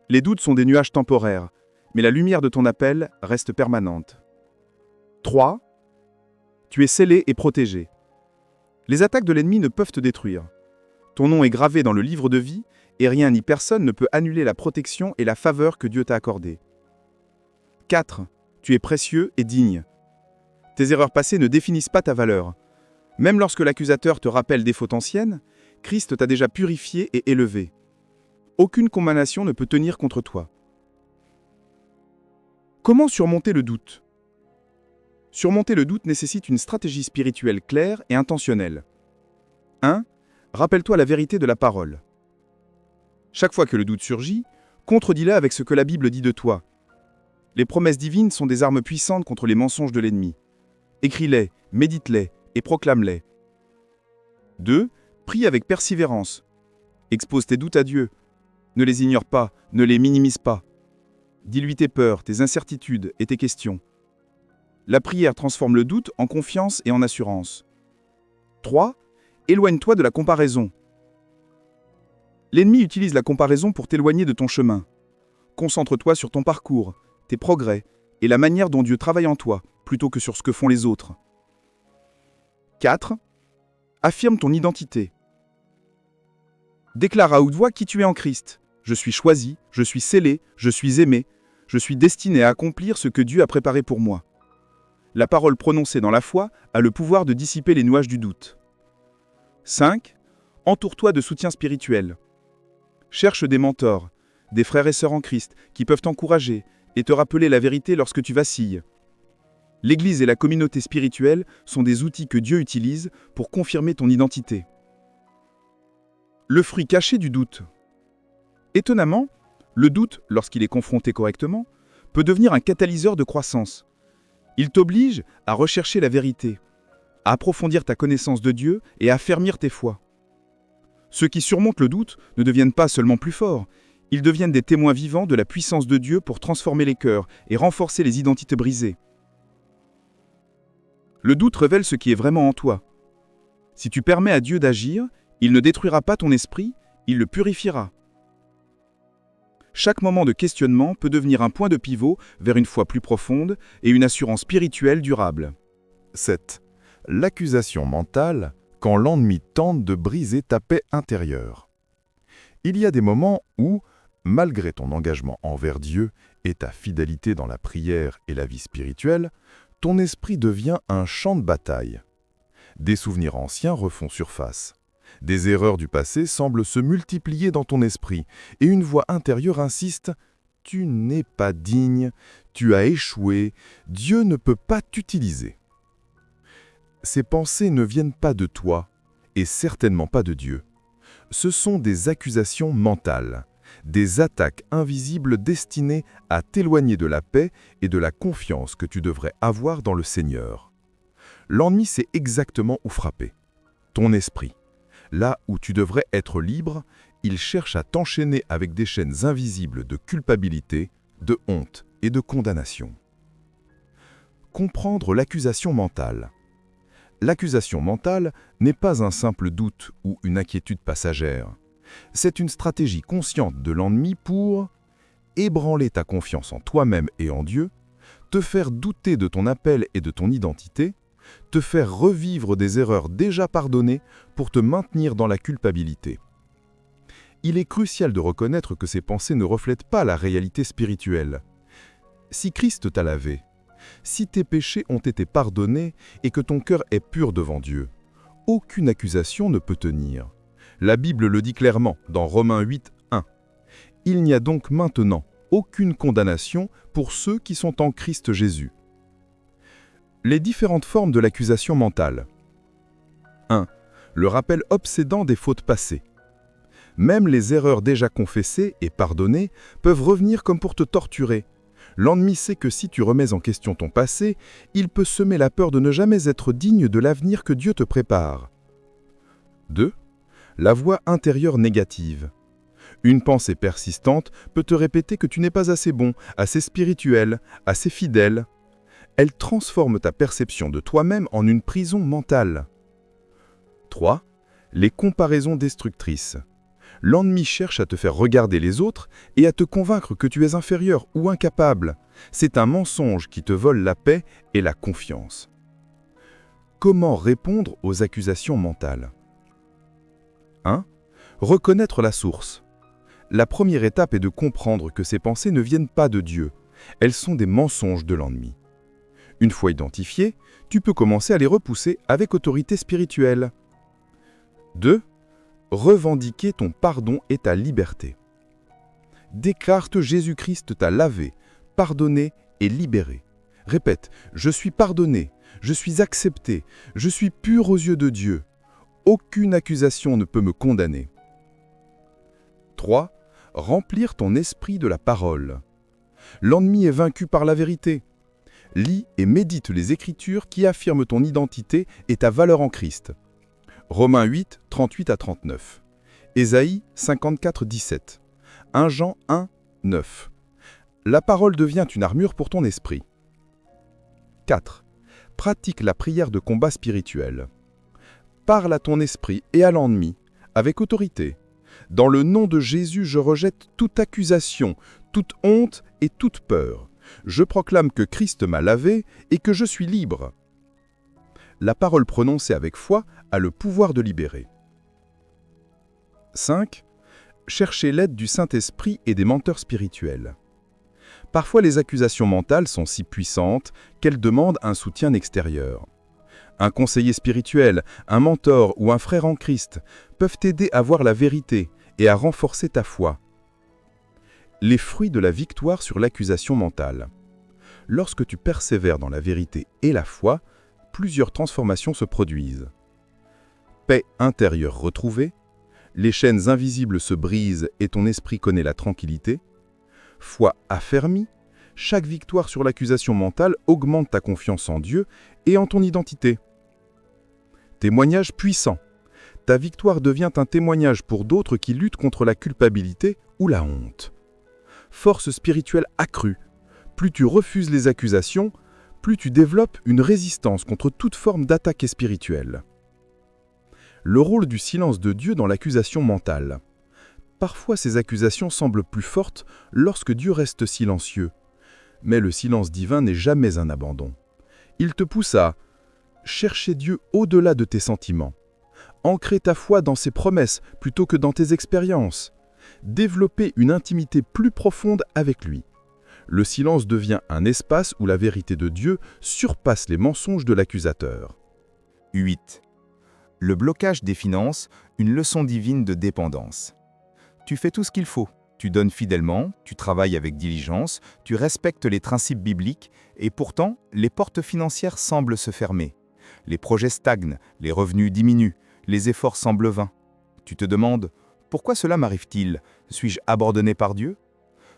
Les doutes sont des nuages temporaires, mais la lumière de ton appel reste permanente. 3. Tu es scellé et protégé. Les attaques de l'ennemi ne peuvent te détruire. Ton nom est gravé dans le livre de vie, et rien ni personne ne peut annuler la protection et la faveur que Dieu t'a accordée. 4. Tu es précieux et digne. Tes erreurs passées ne définissent pas ta valeur. Même lorsque l'accusateur te rappelle des fautes anciennes, Christ t'a déjà purifié et élevé. Aucune condamnation ne peut tenir contre toi. Comment surmonter le doute ? Surmonter le doute nécessite une stratégie spirituelle claire et intentionnelle. 1. Rappelle-toi la vérité de la parole. Chaque fois que le doute surgit, contredis-le avec ce que la Bible dit de toi. Les promesses divines sont des armes puissantes contre les mensonges de l'ennemi. Écris-les, médite-les et proclame-les. 2. Prie avec persévérance. Expose tes doutes à Dieu. Ne les ignore pas, ne les minimise pas. Dis-lui tes peurs, tes incertitudes et tes questions. La prière transforme le doute en confiance et en assurance. 3. Éloigne-toi de la comparaison. L'ennemi utilise la comparaison pour t'éloigner de ton chemin. Concentre-toi sur ton parcours, tes progrès et la manière dont Dieu travaille en toi, plutôt que sur ce que font les autres. 4. Affirme ton identité. Déclare à haute voix qui tu es en Christ. Je suis choisi, je suis scellé, je suis aimé, je suis destiné à accomplir ce que Dieu a préparé pour moi. La parole prononcée dans la foi a le pouvoir de dissiper les nuages du doute. 5. Entoure-toi de soutien spirituel. Cherche des mentors, des frères et sœurs en Christ qui peuvent t'encourager et te rappeler la vérité lorsque tu vacilles. L'Église et la communauté spirituelle sont des outils que Dieu utilise pour confirmer ton identité. Le fruit caché du doute. Étonnamment, le doute, lorsqu'il est confronté correctement, peut devenir un catalyseur de croissance. Il t'oblige à rechercher la vérité, à approfondir ta connaissance de Dieu et à affermir tes foi. Ceux qui surmontent le doute ne deviennent pas seulement plus forts, ils deviennent des témoins vivants de la puissance de Dieu pour transformer les cœurs et renforcer les identités brisées. Le doute révèle ce qui est vraiment en toi. Si tu permets à Dieu d'agir, il ne détruira pas ton esprit, il le purifiera. Chaque moment de questionnement peut devenir un point de pivot vers une foi plus profonde et une assurance spirituelle durable. 7. L'accusation mentale quand l'ennemi tente de briser ta paix intérieure. Il y a des moments où, malgré ton engagement envers Dieu et ta fidélité dans la prière et la vie spirituelle, ton esprit devient un champ de bataille. Des souvenirs anciens refont surface. Des erreurs du passé semblent se multiplier dans ton esprit et une voix intérieure insiste « Tu n'es pas digne, tu as échoué, Dieu ne peut pas t'utiliser ». Ces pensées ne viennent pas de toi et certainement pas de Dieu. Ce sont des accusations mentales, des attaques invisibles destinées à t'éloigner de la paix et de la confiance que tu devrais avoir dans le Seigneur. L'ennemi sait exactement où frapper. Ton esprit. Là où tu devrais être libre, il cherche à t'enchaîner avec des chaînes invisibles de culpabilité, de honte et de condamnation. Comprendre l'accusation mentale. L'accusation mentale n'est pas un simple doute ou une inquiétude passagère. C'est une stratégie consciente de l'ennemi pour ébranler ta confiance en toi-même et en Dieu, te faire douter de ton appel et de ton identité, te faire revivre des erreurs déjà pardonnées pour te maintenir dans la culpabilité. Il est crucial de reconnaître que ces pensées ne reflètent pas la réalité spirituelle. Si Christ t'a lavé, si tes péchés ont été pardonnés et que ton cœur est pur devant Dieu, aucune accusation ne peut tenir. La Bible le dit clairement dans Romains 8, 1. Il n'y a donc maintenant aucune condamnation pour ceux qui sont en Christ Jésus. Les différentes formes de l'accusation mentale. 1. Le rappel obsédant des fautes passées. Même les erreurs déjà confessées et pardonnées peuvent revenir comme pour te torturer. L'ennemi sait que si tu remets en question ton passé, il peut semer la peur de ne jamais être digne de l'avenir que Dieu te prépare. 2. La voix intérieure négative. Une pensée persistante peut te répéter que tu n'es pas assez bon, assez spirituel, assez fidèle. Elle transforme ta perception de toi-même en une prison mentale. 3. Les comparaisons destructrices. L'ennemi cherche à te faire regarder les autres et à te convaincre que tu es inférieur ou incapable. C'est un mensonge qui te vole la paix et la confiance. Comment répondre aux accusations mentales ? 1. Reconnaître la source. La première étape est de comprendre que ces pensées ne viennent pas de Dieu. Elles sont des mensonges de l'ennemi. Une fois identifiées, tu peux commencer à les repousser avec autorité spirituelle. 2. Revendiquer ton pardon et ta liberté. Déclare que Jésus-Christ t'a lavé, pardonné et libéré. Répète, je suis pardonné, je suis accepté, je suis pur aux yeux de Dieu. Aucune accusation ne peut me condamner. 3. Remplir ton esprit de la parole. L'ennemi est vaincu par la vérité. Lis et médite les Écritures qui affirment ton identité et ta valeur en Christ. Romains 8, 38 à 39. Ésaïe 54, 17. 1 Jean 1, 9. La parole devient une armure pour ton esprit. 4. Pratique la prière de combat spirituel. Parle à ton esprit et à l'ennemi, avec autorité. Dans le nom de Jésus, je rejette toute accusation, toute honte et toute peur. Je proclame que Christ m'a lavé et que je suis libre. La parole prononcée avec foi a le pouvoir de libérer. 5. Chercher l'aide du Saint-Esprit et des menteurs spirituels. Parfois, les accusations mentales sont si puissantes qu'elles demandent un soutien extérieur. Un conseiller spirituel, un mentor ou un frère en Christ peuvent t'aider à voir la vérité et à renforcer ta foi. Les fruits de la victoire sur l'accusation mentale. Lorsque tu persévères dans la vérité et la foi, plusieurs transformations se produisent. Paix intérieure retrouvée, les chaînes invisibles se brisent et ton esprit connaît la tranquillité. Foi affermie, Chaque victoire sur l'accusation mentale augmente ta confiance en Dieu et en ton identité. Témoignage puissant. Ta victoire devient un témoignage pour d'autres qui luttent contre la culpabilité ou la honte. Force spirituelle accrue. Plus tu refuses les accusations, plus tu développes une résistance contre toute forme d'attaque spirituelle. Le rôle du silence de Dieu dans l'accusation mentale. Parfois ces accusations semblent plus fortes lorsque Dieu reste silencieux. Mais le silence divin n'est jamais un abandon. Il te pousse à chercher Dieu au-delà de tes sentiments. Ancrer ta foi dans ses promesses plutôt que dans tes expériences. Développer une intimité plus profonde avec lui. Le silence devient un espace où la vérité de Dieu surpasse les mensonges de l'accusateur. 8. Le blocage des finances, une leçon divine de dépendance. Tu fais tout ce qu'il faut. Tu donnes fidèlement, tu travailles avec diligence, tu respectes les principes bibliques, et pourtant, les portes financières semblent se fermer. Les projets stagnent, les revenus diminuent, les efforts semblent vains. Tu te demandes, pourquoi cela m'arrive-t-il? Suis-je abandonné par Dieu?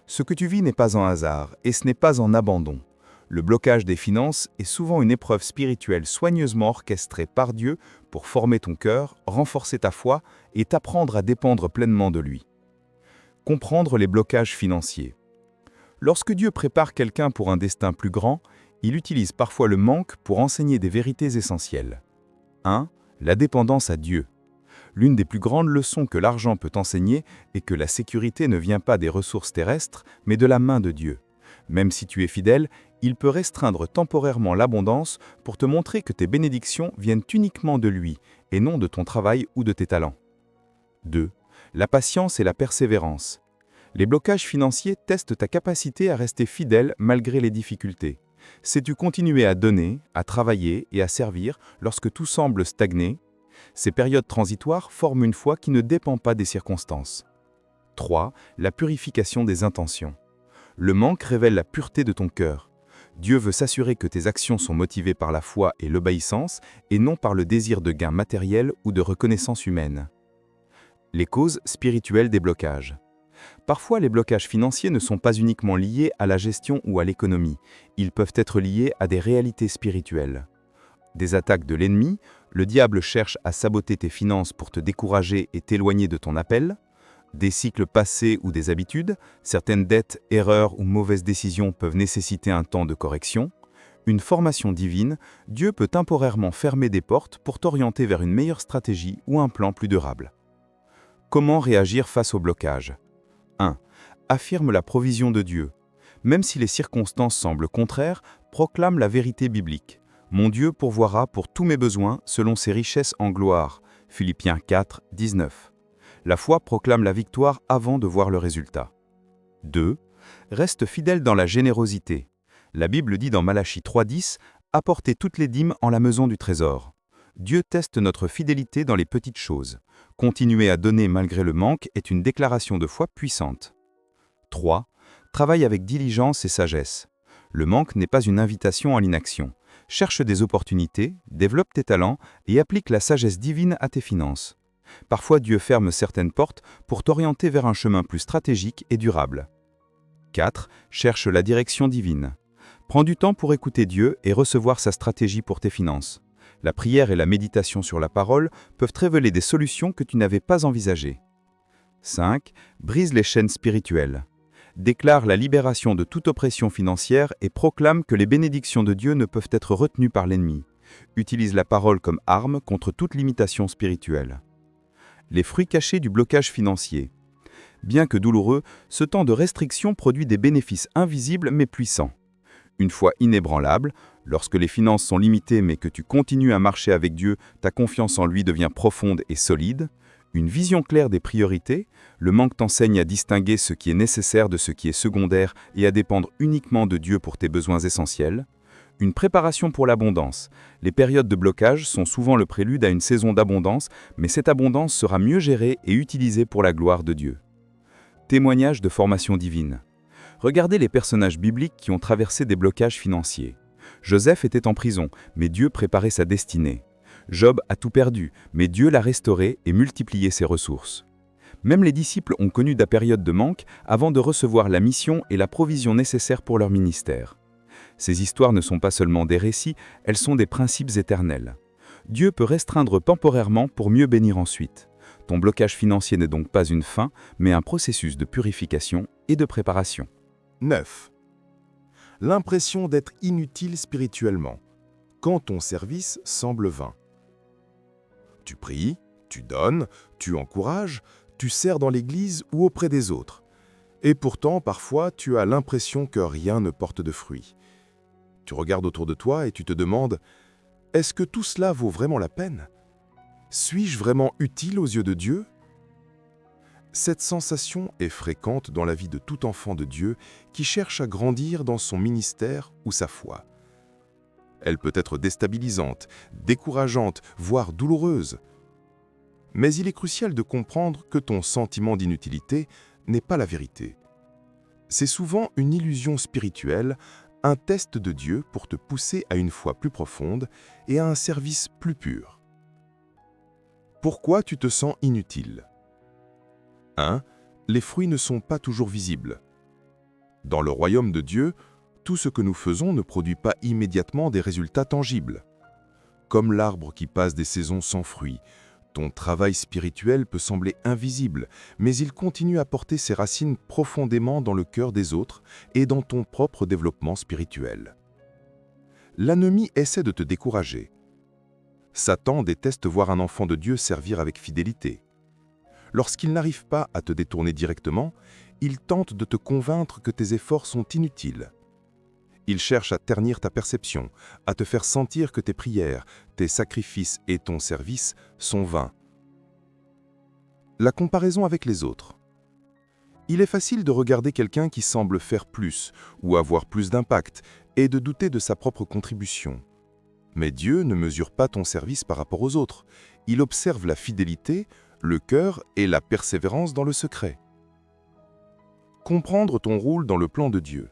Ce que tu vis n'est pas un hasard, et ce n'est pas un abandon. Le blocage des finances est souvent une épreuve spirituelle soigneusement orchestrée par Dieu pour former ton cœur, renforcer ta foi et t'apprendre à dépendre pleinement de lui. Comprendre les blocages financiers. Lorsque Dieu prépare quelqu'un pour un destin plus grand, il utilise parfois le manque pour enseigner des vérités essentielles. 1. La dépendance à Dieu. L'une des plus grandes leçons que l'argent peut enseigner est que la sécurité ne vient pas des ressources terrestres, mais de la main de Dieu. Même si tu es fidèle, il peut restreindre temporairement l'abondance pour te montrer que tes bénédictions viennent uniquement de lui et non de ton travail ou de tes talents. 2. La patience et la persévérance. Les blocages financiers testent ta capacité à rester fidèle malgré les difficultés. Sais-tu continuer à donner, à travailler et à servir lorsque tout semble stagner? Ces périodes transitoires forment une foi qui ne dépend pas des circonstances. 3. La purification des intentions. Le manque révèle la pureté de ton cœur. Dieu veut s'assurer que tes actions sont motivées par la foi et l'obéissance et non par le désir de gain matériel ou de reconnaissance humaine. Les causes spirituelles des blocages. Parfois, les blocages financiers ne sont pas uniquement liés à la gestion ou à l'économie. Ils peuvent être liés à des réalités spirituelles. Des attaques de l'ennemi, le diable cherche à saboter tes finances pour te décourager et t'éloigner de ton appel. Des cycles passés ou des habitudes, certaines dettes, erreurs ou mauvaises décisions peuvent nécessiter un temps de correction. Une formation divine, Dieu peut temporairement fermer des portes pour t'orienter vers une meilleure stratégie ou un plan plus durable. Comment réagir face au blocage? 1. Affirme la provision de Dieu. Même si les circonstances semblent contraires, proclame la vérité biblique. Mon Dieu pourvoira pour tous mes besoins selon ses richesses en gloire. Philippiens 4, 19. La foi proclame la victoire avant de voir le résultat. 2. Reste fidèle dans la générosité. La Bible dit dans Malachie 3,10 « Apportez toutes les dîmes en la maison du trésor ». Dieu teste notre fidélité dans les petites choses. Continuer à donner malgré le manque est une déclaration de foi puissante. 3. Travaille avec diligence et sagesse. Le manque n'est pas une invitation à l'inaction. Cherche des opportunités, développe tes talents et applique la sagesse divine à tes finances. Parfois Dieu ferme certaines portes pour t'orienter vers un chemin plus stratégique et durable. 4. Cherche la direction divine. Prends du temps pour écouter Dieu et recevoir sa stratégie pour tes finances. La prière et la méditation sur la parole peuvent te révéler des solutions que tu n'avais pas envisagées. 5. Brise les chaînes spirituelles. Déclare la libération de toute oppression financière et proclame que les bénédictions de Dieu ne peuvent être retenues par l'ennemi. Utilise la parole comme arme contre toute limitation spirituelle. Les fruits cachés du blocage financier. Bien que douloureux, ce temps de restriction produit des bénéfices invisibles mais puissants. Une foi inébranlable, lorsque les finances sont limitées mais que tu continues à marcher avec Dieu, ta confiance en lui devient profonde et solide. Une vision claire des priorités, le manque t'enseigne à distinguer ce qui est nécessaire de ce qui est secondaire et à dépendre uniquement de Dieu pour tes besoins essentiels. Une préparation pour l'abondance. Les périodes de blocage sont souvent le prélude à une saison d'abondance, mais cette abondance sera mieux gérée et utilisée pour la gloire de Dieu. Témoignage de formation divine. Regardez les personnages bibliques qui ont traversé des blocages financiers. Joseph était en prison, mais Dieu préparait sa destinée. Job a tout perdu, mais Dieu l'a restauré et multiplié ses ressources. Même les disciples ont connu des périodes de manque avant de recevoir la mission et la provision nécessaires pour leur ministère. Ces histoires ne sont pas seulement des récits, elles sont des principes éternels. Dieu peut restreindre temporairement pour mieux bénir ensuite. Ton blocage financier n'est donc pas une fin, mais un processus de purification et de préparation. 9. L'impression d'être inutile spirituellement, quand ton service semble vain. Tu pries, tu donnes, tu encourages, tu sers dans l'église ou auprès des autres. Et pourtant, parfois, tu as l'impression que rien ne porte de fruits. Tu regardes autour de toi et tu te demandes « Est-ce que tout cela vaut vraiment la peine ? Suis-je vraiment utile aux yeux de Dieu ?» Cette sensation est fréquente dans la vie de tout enfant de Dieu qui cherche à grandir dans son ministère ou sa foi. Elle peut être déstabilisante, décourageante, voire douloureuse. Mais il est crucial de comprendre que ton sentiment d'inutilité n'est pas la vérité. C'est souvent une illusion spirituelle, un test de Dieu pour te pousser à une foi plus profonde et à un service plus pur. Pourquoi tu te sens inutile ? 1. Les fruits ne sont pas toujours visibles. Dans le royaume de Dieu, tout ce que nous faisons ne produit pas immédiatement des résultats tangibles. Comme l'arbre qui passe des saisons sans fruits, ton travail spirituel peut sembler invisible, mais il continue à porter ses racines profondément dans le cœur des autres et dans ton propre développement spirituel. L'ennemi essaie de te décourager. Satan déteste voir un enfant de Dieu servir avec fidélité. Lorsqu'il n'arrive pas à te détourner directement, il tente de te convaincre que tes efforts sont inutiles. Il cherche à ternir ta perception, à te faire sentir que tes prières, tes sacrifices et ton service sont vains. La comparaison avec les autres. Il est facile de regarder quelqu'un qui semble faire plus ou avoir plus d'impact et de douter de sa propre contribution. Mais Dieu ne mesure pas ton service par rapport aux autres. Il observe la fidélité, le cœur et la persévérance dans le secret. Comprendre ton rôle dans le plan de Dieu.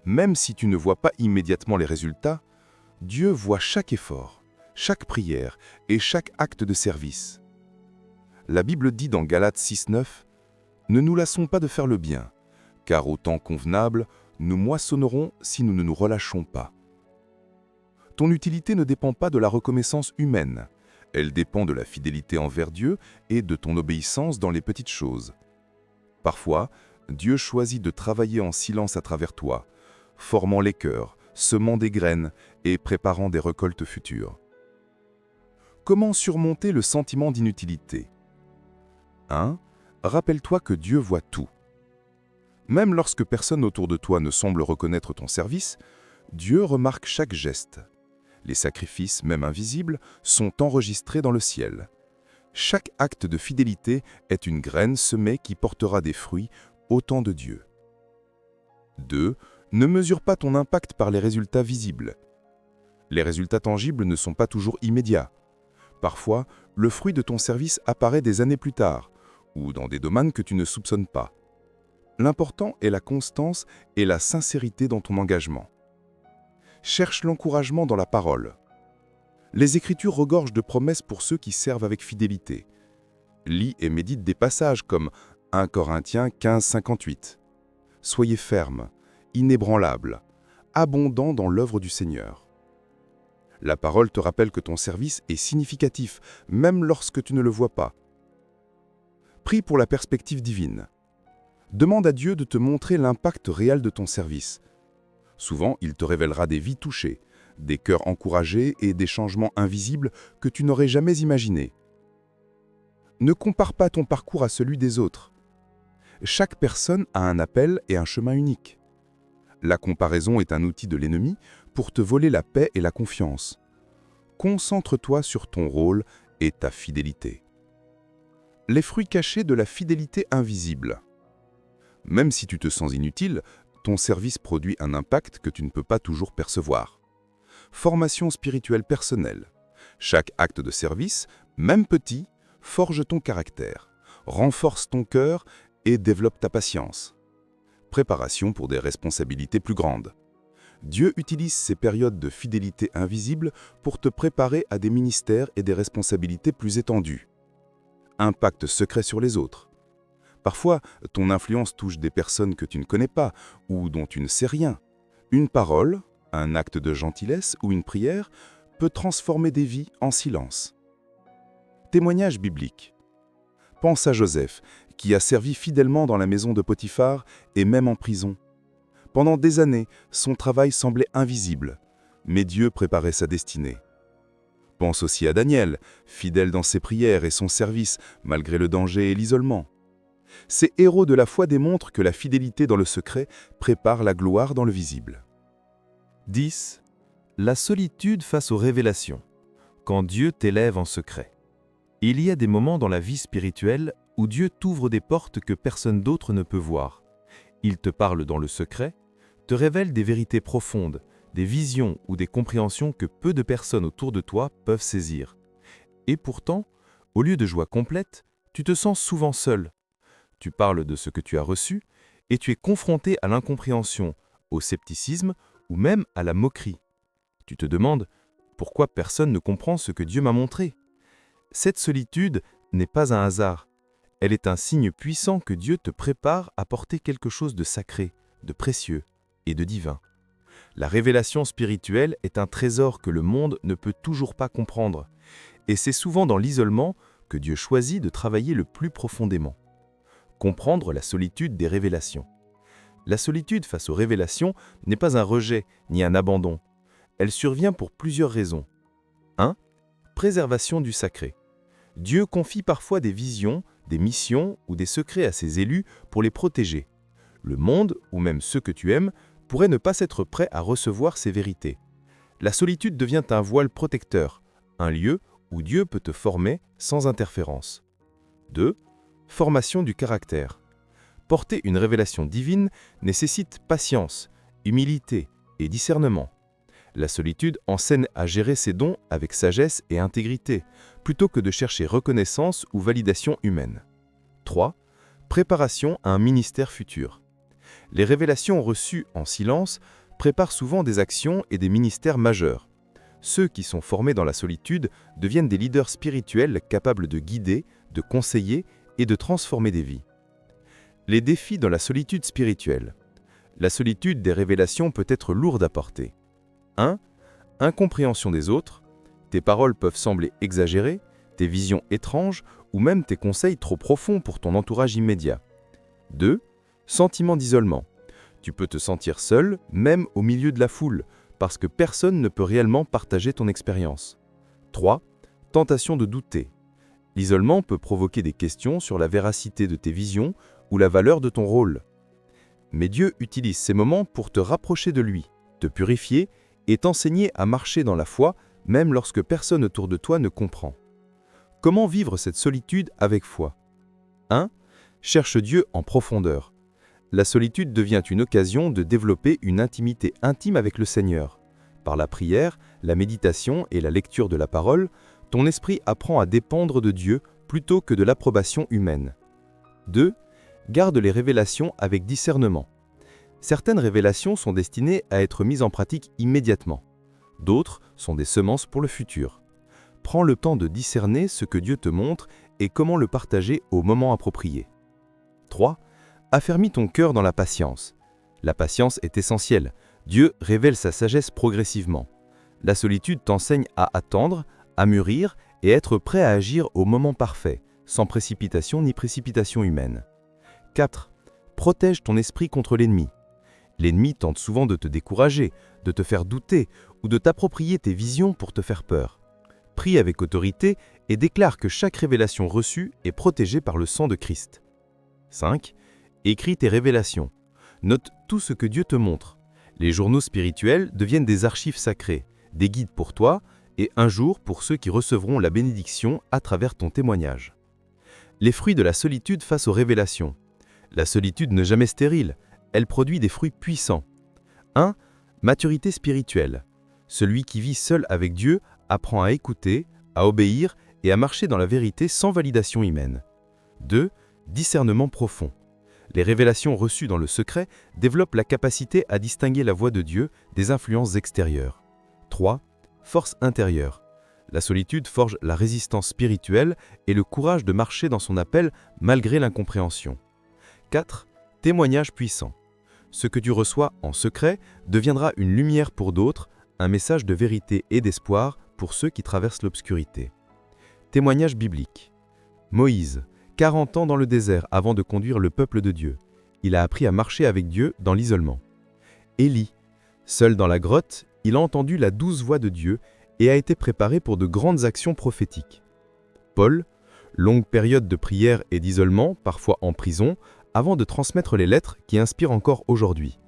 Même si tu ne vois pas immédiatement les résultats, Dieu voit chaque effort, chaque prière et chaque acte de service. La Bible dit dans Galates 6:9 « Ne nous lassons pas de faire le bien, car au temps convenable, nous moissonnerons si nous ne nous relâchons pas. » Ton utilité ne dépend pas de la reconnaissance humaine. Elle dépend de la fidélité envers Dieu et de ton obéissance dans les petites choses. Parfois, Dieu choisit de travailler en silence à travers toi, formant les cœurs, semant des graines et préparant des récoltes futures. Comment surmonter le sentiment d'inutilité ? 1. Rappelle-toi que Dieu voit tout. Même lorsque personne autour de toi ne semble reconnaître ton service, Dieu remarque chaque geste. Les sacrifices, même invisibles, sont enregistrés dans le ciel. Chaque acte de fidélité est une graine semée qui portera des fruits au temps de Dieu. 2. Ne mesure pas ton impact par les résultats visibles. Les résultats tangibles ne sont pas toujours immédiats. Parfois, le fruit de ton service apparaît des années plus tard, ou dans des domaines que tu ne soupçonnes pas. L'important est la constance et la sincérité dans ton engagement. Cherche l'encouragement dans la parole. Les Écritures regorgent de promesses pour ceux qui servent avec fidélité. Lis et médite des passages comme 1 Corinthiens 15:58. Soyez fermes, inébranlables, abondants dans l'œuvre du Seigneur. La parole te rappelle que ton service est significatif, même lorsque tu ne le vois pas. Prie pour la perspective divine. Demande à Dieu de te montrer l'impact réel de ton service. Souvent, il te révélera des vies touchées, des cœurs encouragés et des changements invisibles que tu n'aurais jamais imaginés. Ne compare pas ton parcours à celui des autres. Chaque personne a un appel et un chemin unique. La comparaison est un outil de l'ennemi pour te voler la paix et la confiance. Concentre-toi sur ton rôle et ta fidélité. Les fruits cachés de la fidélité invisible. Même si tu te sens inutile, ton service produit un impact que tu ne peux pas toujours percevoir. Formation spirituelle personnelle. Chaque acte de service, même petit, forge ton caractère, renforce ton cœur et développe ta patience. Préparation pour des responsabilités plus grandes. Dieu utilise ces périodes de fidélité invisible pour te préparer à des ministères et des responsabilités plus étendues. impact secret sur les autres. Parfois, ton influence touche des personnes que tu ne connais pas ou dont tu ne sais rien. Une parole, un acte de gentillesse ou une prière peut transformer des vies en silence. Témoignage biblique. Pense à Joseph, qui a servi fidèlement dans la maison de Potiphar et même en prison. Pendant des années, son travail semblait invisible, mais Dieu préparait sa destinée. Pense aussi à Daniel, fidèle dans ses prières et son service, malgré le danger et l'isolement. Ces héros de la foi démontrent que la fidélité dans le secret prépare la gloire dans le visible. 10. La solitude face aux révélations. Quand Dieu t'élève en secret. Il y a des moments dans la vie spirituelle où Dieu t'ouvre des portes que personne d'autre ne peut voir. Il te parle dans le secret, te révèle des vérités profondes, des visions ou des compréhensions que peu de personnes autour de toi peuvent saisir. Et pourtant, au lieu de joie complète, tu te sens souvent seul. Tu parles de ce que tu as reçu et tu es confronté à l'incompréhension, au scepticisme ou même à la moquerie. Tu te demandes pourquoi personne ne comprend ce que Dieu m'a montré. Cette solitude n'est pas un hasard. Elle est un signe puissant que Dieu te prépare à porter quelque chose de sacré, de précieux et de divin. La révélation spirituelle est un trésor que le monde ne peut toujours pas comprendre. Et c'est souvent dans l'isolement que Dieu choisit de travailler le plus profondément. Comprendre la solitude des révélations. La solitude face aux révélations n'est pas un rejet ni un abandon. Elle survient pour plusieurs raisons. 1. Préservation du sacré. Dieu confie parfois des visions, des missions ou des secrets à ses élus pour les protéger. Le monde, ou même ceux que tu aimes, pourraient ne pas être prêts à recevoir ces vérités. La solitude devient un voile protecteur, un lieu où Dieu peut te former sans interférence. 2. Formation du caractère. Porter une révélation divine nécessite patience, humilité et discernement. La solitude enseigne à gérer ses dons avec sagesse et intégrité, plutôt que de chercher reconnaissance ou validation humaine. 3. Préparation à un ministère futur. Les révélations reçues en silence préparent souvent des actions et des ministères majeurs. Ceux qui sont formés dans la solitude deviennent des leaders spirituels capables de guider, de conseiller et de transformer des vies. Les défis dans la solitude spirituelle. La solitude des révélations peut être lourde à porter. 1. Incompréhension des autres. Tes paroles peuvent sembler exagérées, tes visions étranges ou même tes conseils trop profonds pour ton entourage immédiat. 2. Sentiment d'isolement. Tu peux te sentir seul, même au milieu de la foule, parce que personne ne peut réellement partager ton expérience. 3. Tentation de douter. L'isolement peut provoquer des questions sur la véracité de tes visions ou la valeur de ton rôle. Mais Dieu utilise ces moments pour te rapprocher de lui, te purifier et t'enseigner à marcher dans la foi, même lorsque personne autour de toi ne comprend. Comment vivre cette solitude avec foi ? 1. Cherche Dieu en profondeur. La solitude devient une occasion de développer une intimité intime avec le Seigneur. Par la prière, la méditation et la lecture de la parole, ton esprit apprend à dépendre de Dieu plutôt que de l'approbation humaine. 2. Garde les révélations avec discernement. Certaines révélations sont destinées à être mises en pratique immédiatement. D'autres sont des semences pour le futur. Prends le temps de discerner ce que Dieu te montre et comment le partager au moment approprié. 3. Affermis ton cœur dans la patience. La patience est essentielle. Dieu révèle sa sagesse progressivement. La solitude t'enseigne à attendre, à mûrir et être prêt à agir au moment parfait, sans précipitation ni précipitation humaine. 4. Protège ton esprit contre l'ennemi. L'ennemi tente souvent de te décourager, de te faire douter ou de t'approprier tes visions pour te faire peur. Prie avec autorité et déclare que chaque révélation reçue est protégée par le sang de Christ. 5. Écris tes révélations. Note tout ce que Dieu te montre. Les journaux spirituels deviennent des archives sacrées, des guides pour toi et un jour pour ceux qui recevront la bénédiction à travers ton témoignage. Les fruits de la solitude face aux révélations. La solitude n'est jamais stérile, elle produit des fruits puissants. 1. Maturité spirituelle. Celui qui vit seul avec Dieu apprend à écouter, à obéir et à marcher dans la vérité sans validation humaine. 2. Discernement profond. Les révélations reçues dans le secret développent la capacité à distinguer la voix de Dieu des influences extérieures. 3. Force intérieure. La solitude forge la résistance spirituelle et le courage de marcher dans son appel malgré l'incompréhension. 4. Témoignage puissant. Ce que tu reçois en secret deviendra une lumière pour d'autres, un message de vérité et d'espoir pour ceux qui traversent l'obscurité. Témoignage biblique. Moïse, 40 ans dans le désert avant de conduire le peuple de Dieu. Il a appris à marcher avec Dieu dans l'isolement. Élie, seul dans la grotte, il a entendu la douce voix de Dieu et a été préparé pour de grandes actions prophétiques. Paul, longue période de prière et d'isolement, parfois en prison, avant de transmettre les lettres qui inspirent encore aujourd'hui.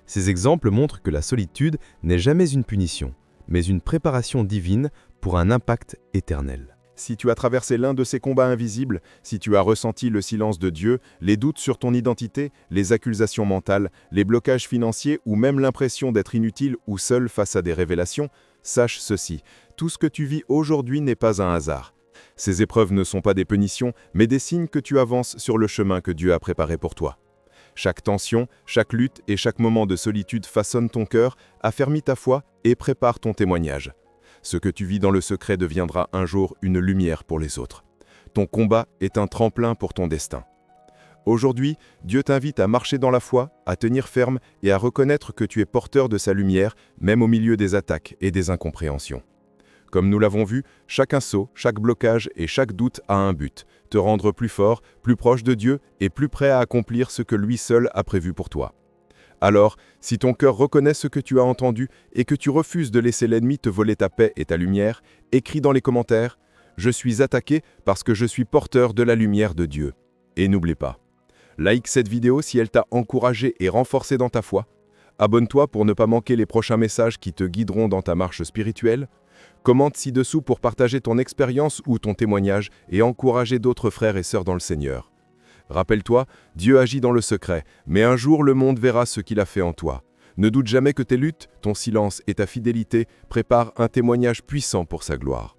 Ces exemples montrent que la solitude n'est jamais une punition, mais une préparation divine pour un impact éternel. Si tu as traversé l'un de ces combats invisibles, si tu as ressenti le silence de Dieu, les doutes sur ton identité, les accusations mentales, les blocages financiers ou même l'impression d'être inutile ou seul face à des révélations, sache ceci, tout ce que tu vis aujourd'hui n'est pas un hasard. Ces épreuves ne sont pas des punitions, mais des signes que tu avances sur le chemin que Dieu a préparé pour toi. Chaque tension, chaque lutte et chaque moment de solitude façonne ton cœur, affermit ta foi et prépare ton témoignage. Ce que tu vis dans le secret deviendra un jour une lumière pour les autres. Ton combat est un tremplin pour ton destin. Aujourd'hui, Dieu t'invite à marcher dans la foi, à tenir ferme et à reconnaître que tu es porteur de sa lumière, même au milieu des attaques et des incompréhensions. Comme nous l'avons vu, chaque assaut, chaque blocage et chaque doute a un but, te rendre plus fort, plus proche de Dieu et plus prêt à accomplir ce que lui seul a prévu pour toi. Alors, si ton cœur reconnaît ce que tu as entendu et que tu refuses de laisser l'ennemi te voler ta paix et ta lumière, écris dans les commentaires « Je suis attaqué parce que je suis porteur de la lumière de Dieu ». Et n'oublie pas, like cette vidéo si elle t'a encouragé et renforcé dans ta foi. Abonne-toi pour ne pas manquer les prochains messages qui te guideront dans ta marche spirituelle. Commente ci-dessous pour partager ton expérience ou ton témoignage et encourager d'autres frères et sœurs dans le Seigneur. Rappelle-toi, Dieu agit dans le secret, mais un jour le monde verra ce qu'il a fait en toi. Ne doute jamais que tes luttes, ton silence et ta fidélité préparent un témoignage puissant pour sa gloire.